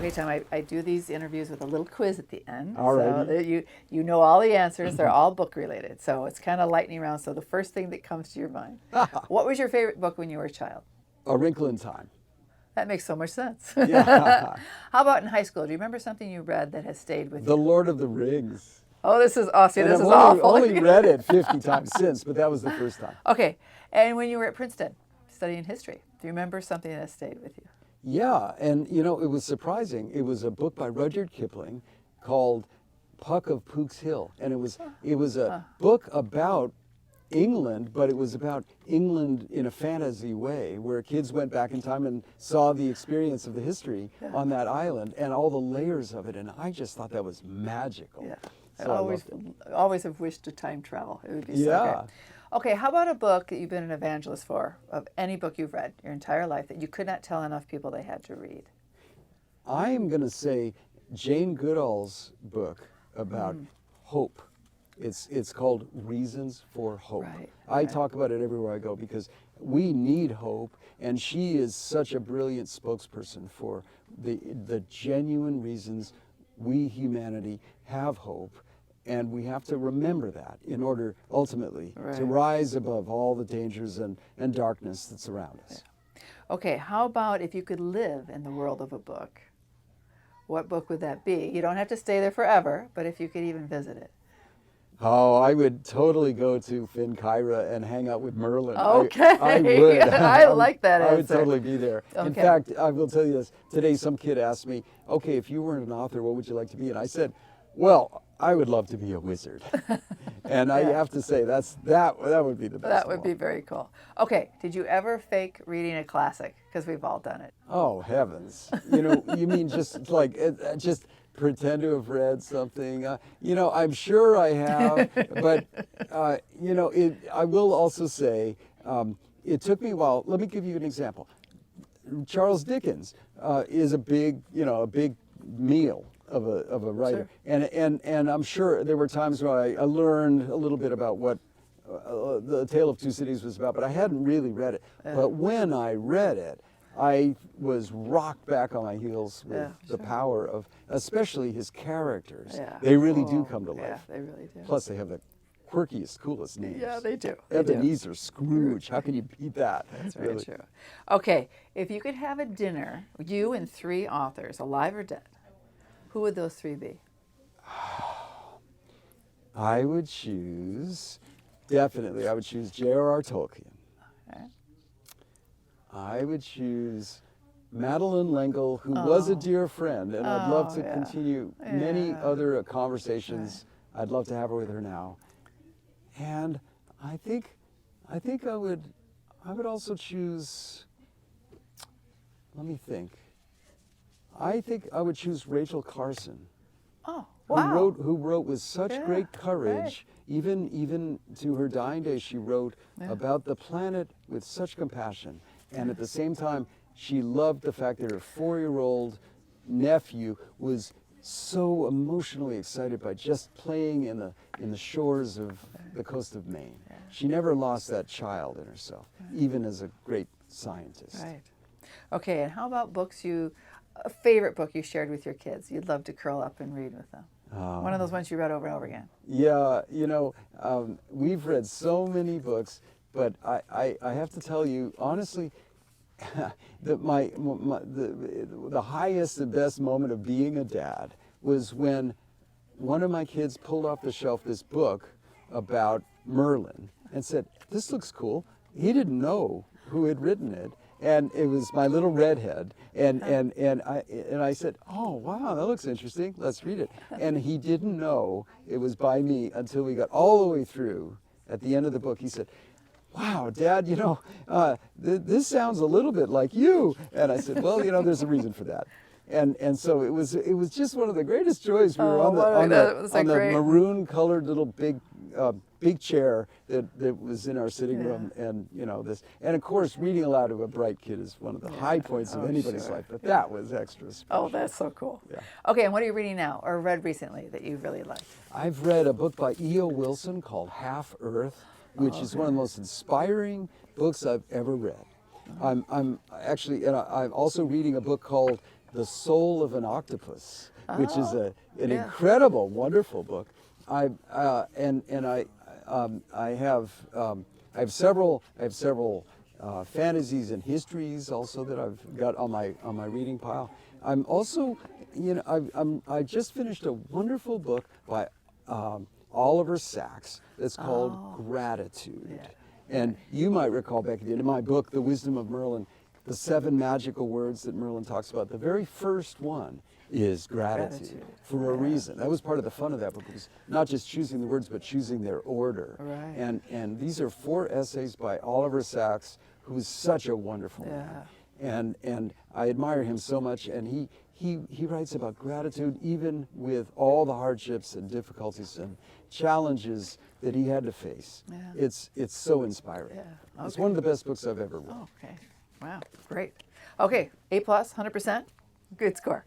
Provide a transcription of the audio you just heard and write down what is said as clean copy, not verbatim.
Okay, Tom, I do these interviews with a little quiz at the end. All So righty. that you know all the answers. They're all book related. So it's kind of lightning round. So the first thing that comes to your mind. What was your favorite book when you were a child? A Wrinkle in Time. That makes so much sense. Yeah. How about in high school? Do you remember something you read that has stayed with The you? Lord of the Rings. Oh, this is awesome. And This I've is only, awful. only read it 50 times since, but that was the first time. Okay, and when you were at Princeton studying history, do you remember something that stayed with you? Yeah, and you know, it was surprising. It was a book by Rudyard Kipling called Puck of Pook's Hill, and it was a book about England, but it was about England in a fantasy way, where kids went back in time and saw the experience of the history on that island and all the layers of it, and I just thought that was magical. Yeah. So I loved it. Always have wished to time travel. It would be so Yeah. great. Okay, how about a book that you've been an evangelist for, of any book you've read your entire life that you could not tell enough people they had to read? I'm going to say Jane Goodall's book about hope. It's called Reasons for Hope. Right, I right. talk about it everywhere I go because we need hope, and she is such a brilliant spokesperson for the genuine reasons we, humanity, have hope. And we have to remember that in order, ultimately, Right. to rise above all the dangers and darkness that's around us. Okay, how about if you could live in the world of a book? What book would that be? You don't have to stay there forever, but if you could even visit it. Oh, I would totally go to Finkyra and hang out with Merlin. Okay. I would. I like that I would answer. totally be there. In Okay. fact, I will tell you this. Today, some kid asked me, okay, if you weren't an author, what would you like to be? And I said, well, I would love to be a wizard. And I have to say, that would be the best. That would of be all. very cool. Okay, did you ever fake reading a classic? Because we've all done it. Oh, heavens. You know, you mean just like, just pretend to have read something? You know, I'm sure I have, but, you know, I will also say, it took me a while. Let me give you an example. Charles Dickens is a big meal of a writer. Sure. And I'm sure there were times where I learned a little bit about what The Tale of Two Cities was about, but I hadn't really read it. But when I read it, I was rocked back on my heels with the power of, especially his characters. Yeah. They really do come to life. Yeah, they really do. Plus, they have the quirkiest, coolest names. Yeah, they do. They do. Ebenezer Scrooge. How can you beat that? That's very true. Okay, if you could have a dinner, you and 3 authors, alive or dead, who would those 3 be? I would choose J.R.R. Tolkien. Okay. I would choose Madeleine L'Engle, who was a dear friend, and I'd love to continue many other conversations. I'd love to have her with her now. And I think I would also choose, let me think. I think I would choose Rachel Carson. Oh, wow. Who wrote with such great courage, even to her dying day, she wrote about the planet with such compassion. And at the same time, she loved the fact that her 4-year-old nephew was so emotionally excited by just playing in the shores of the coast of Maine. She never lost that child in herself, even as a great scientist. Right. Okay, and how about a favorite book you shared with your kids you'd love to curl up and read with them? One of those ones you read over and over again. Yeah, you know, we've read so many books, but I have to tell you, honestly, that the highest and best moment of being a dad was when one of my kids pulled off the shelf this book about Merlin and said, "This looks cool." He didn't know who had written it, and it was my little redhead. And I said, "Oh wow, that looks interesting. Let's read it." And he didn't know it was by me until we got all the way through. At the end of the book, he said, "Wow, Dad, you know, this sounds a little bit like you." And I said, "Well, you know, there's a reason for that." And so it was just one of the greatest joys. We were on the maroon-colored little big chair that was in our sitting room, and you know this. And of course, reading aloud to a bright kid is one of the high points of anybody's life. But that was extra special. Oh, that's so cool. Yeah. Okay, and what are you reading now or read recently that you really liked? I've read a book by E.O. Wilson called Half Earth, which is one of the most inspiring books I've ever read. I'm actually, and I'm also reading a book called The Soul of an Octopus, which is an yeah. incredible, wonderful book. I have several fantasies and histories also that I've got on my reading pile. I'm also, I just finished a wonderful book by Oliver Sacks that's called Gratitude. Yeah. And you might recall, Becky, in my book, The Wisdom of Merlin, the 7 magical words that Merlin talks about, the very first one is gratitude. For a reason. That was part of the fun of that book. It was not just choosing the words, but choosing their order. Right. And these are 4 essays by Oliver Sacks, who is such a wonderful man. And I admire him so much. And he writes about gratitude even with all the hardships and difficulties and challenges that he had to face. Yeah. It's so inspiring. Yeah. It's one of the best books I've ever read. Oh, okay. Wow. Great. Okay. A+, 100%. Good score.